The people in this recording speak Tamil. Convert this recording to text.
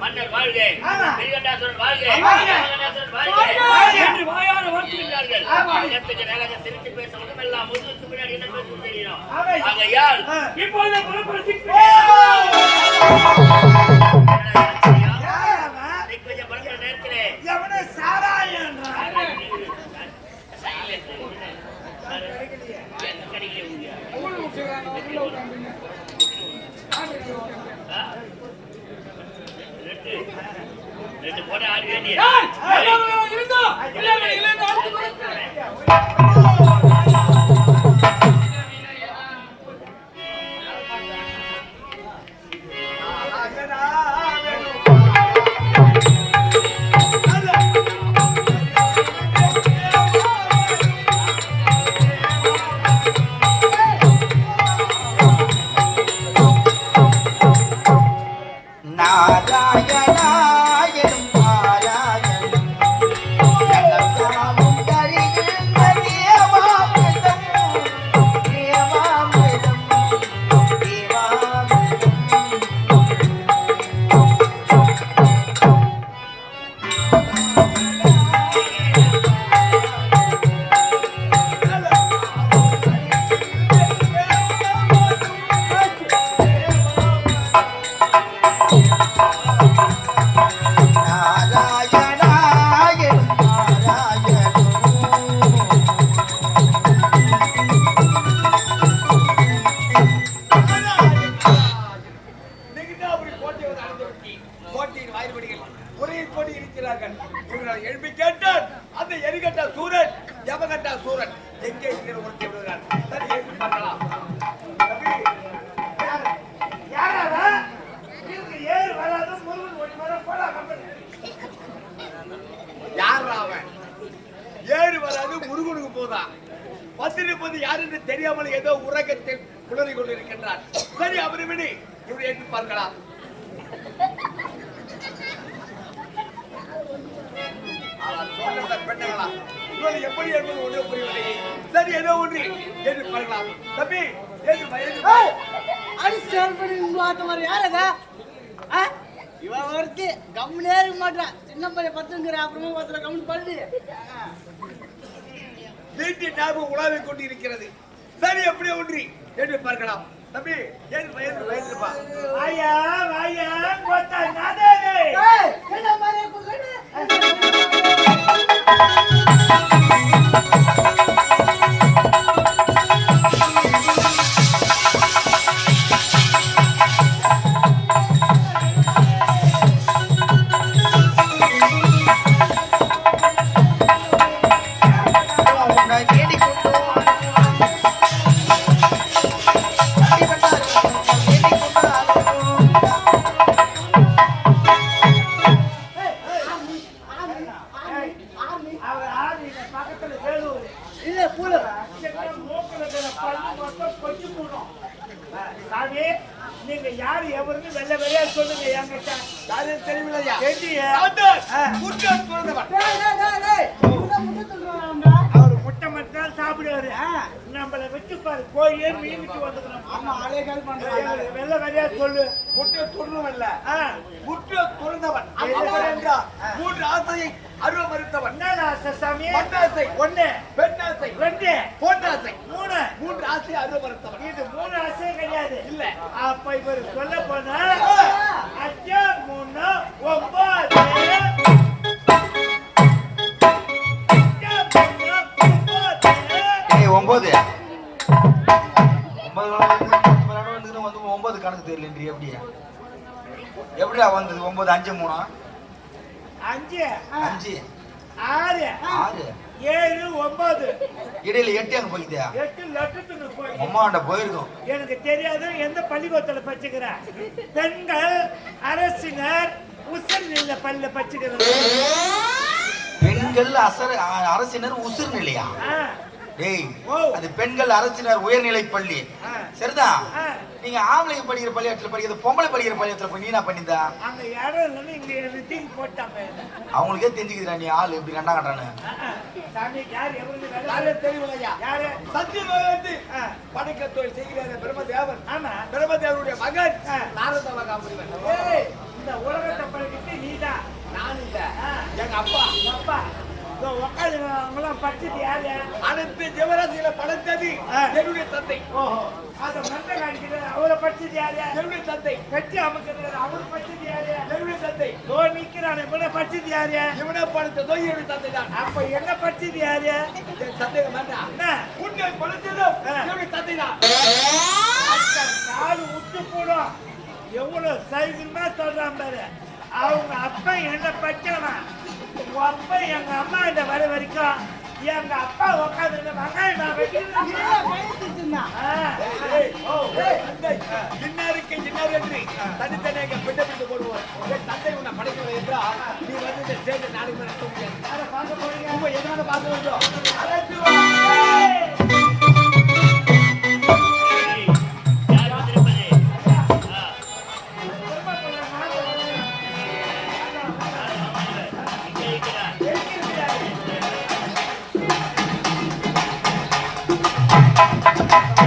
மன்னர் வாழ்க, பெரியகண்டாசுரன் வாழ்க, என்று வாயார வாழ்த்துகிறார்கள். சிரித்து பேச மட்டுமெல்லாம் முதுகுக்கு பின்னாடி என்ன பேச தெரியும். ஆகையால் இப்போது படுக்கிற நேரத்திலே ரெண்டு போட ஆடி வேண்டிய தெரியாமல் ஏதோ உறக்கத்தில் புலரி கொண்டிருக்கின்றார். சரி, அவரை விடு, இவரை ஏற்றி பார்க்கலாம். பெண்ணங்களா எப்படி என்பது ஒன்று புரியவில்லை. சரி, ஏதோ ஒன்று ஏற்றி பார்க்கலாம். தம்பி இவன் ஒருத்தி கம்முனே இருக்க மாட்டான். சின்ன பையன் பத்துங்கிற அப்புறமா பத்துல கம்மு பண்ணு. வீட்டின் ஞாபகம் உலாவிக் கொண்டிருக்கிறது. சரி, எப்படி ஒன்றி என்று பார்க்கலாம். தம்பி ஏன் வயது வயதுப்பா ஐயா ஐயா கோத்தா நாதே என்ன மாரே குகனே நல்ல வழியா சொல்லுங்க என்கிட்ட. யாரும் தெரியவில்லையா? கேட்டியே? முட்டை துறந்தவன். அவர் முட்டை மட்டும் சாப்பிடுவாரு. நம்மள விட்டு பாரு கோழியே மீனுக்கு வந்துக்கிறோம். ஆமா ஆளே கால் பண்றாங்க. வெள்ள வழியா சொல்லு. முட்டை துறந்தவன்ல. ஆ, முட்டை துறந்தவன். அப்படி என்றால் மூன்று ஆசையை அருவ மறுத்தவன். என்ன ஆசை சாமி? மண்ணாசை, ஒண்ணு, பெண்ணாசை, ரெண்டு, பொன்னாசை, மூணு. மூன்று ஆசையை அருவ மறுத்தவன். இது மூணு ஆசையே கிடையாது. இல்ல. அப்ப இவர் சொல்ல போனா 5 3 9 9 கணக்கு தெரியல எப்படியா எப்படியா வந்தது 9 5 3 5 5 6 6 7 9 இடையில 8 அங்க போயிட்டியா 8 லட்சத்துக்கு போய் அம்மாண்ட போயிருக்கும். எனக்கு தெரியாது எந்த பள்ளிக்கூடத்துல பச்சுக்கிறேன். பெண்கள் அரசினர் உசல் நில பல்ல பச்சுக்கிறேன். பெண்கள் அரசினர் உசுர் நிலையா? டேய், ஓ. அது பெண்கள் அரசினர் உயர்நிலை பள்ளி. ஆ. சரிதான். ஆ. நீங்க ஆம்பளைங்க படிக்கிற பள்ளியத்துல படிக்கிறது பொம்பளை படிக்கிற பள்ளியத்துல போய் நீ என்ன பண்ணிருந்தா? அங்க இடம் இல்லைன்னு இங்க தூக்கி போட்டாங்க. அவங்களுக்கே தெரிஞ்சுக்குதுடா நீ ஆளு இப்படி கண்டா கட்டானு. சாமி யார் எவருக்கு யாரும் தெரியவில்லையா? யாரு? சத்தியமங்கலத்து ஆ. படைக்க தொழில் செய்கிறார் பிரம்மதேவன். ஆமா. பிரம்மதேவனுடைய மகன் ஆ. நாரத மகாமுனிவன். ஏய், இந்த உலகத்தை படிக்கிட்டு நீதான். நான் இல்ல, ஆ. எங்க அப்பா. அப்பா உட்காந்து அவங்களாம் படிச்சது யாரு? அனைத்து ஜீவராசிகளை படைத்தது ஆ. என்னுடைய தந்தை. ஓஹோ, அத மண்டை காணிக்கிறது அவரை படிச்சது யாரு? என்னுடைய தந்தை. கட்டி அமுக்கிறது அவர் படிச்சது யாரு? என்னுடைய தந்தை. தோ நிக்கிறான் இவனை படிச்சது யாரு? இவனை படைத்ததோ என்னுடைய தந்தை தான். அப்ப என்ன படிச்சது யாரு? என் சந்தேகம் வேண்டாம். என்ன? உன்னை படைத்ததும் ஆ. என்னுடைய தந்தை தான். காலு விட்டு போடும். எவ்வளவு சைக்கிள்மா சொல்றான் பாரு. அவங்க அப்பா என்ன படிச்சவன். உங்க அப்பா எங்க அம்மா கிட்ட வர வரைக்கும் எங்க அப்பா உட்காந்து வெங்காயம் நான் வைக்கிறேன். தந்தை இன்னாருக்கு இன்னார் என்று தனித்தனியாக பிட்ட பிட்டு போடுவோம். என் தந்தை உன்னை படைக்கவில்லை என்றால் நீ வந்து இந்த ஸ்டேஜை நாளைக்கு நடத்த முடியாது. பார்க்க போறீங்க. உங்க எதனால பார்க்க வேண்டும்? Thank you.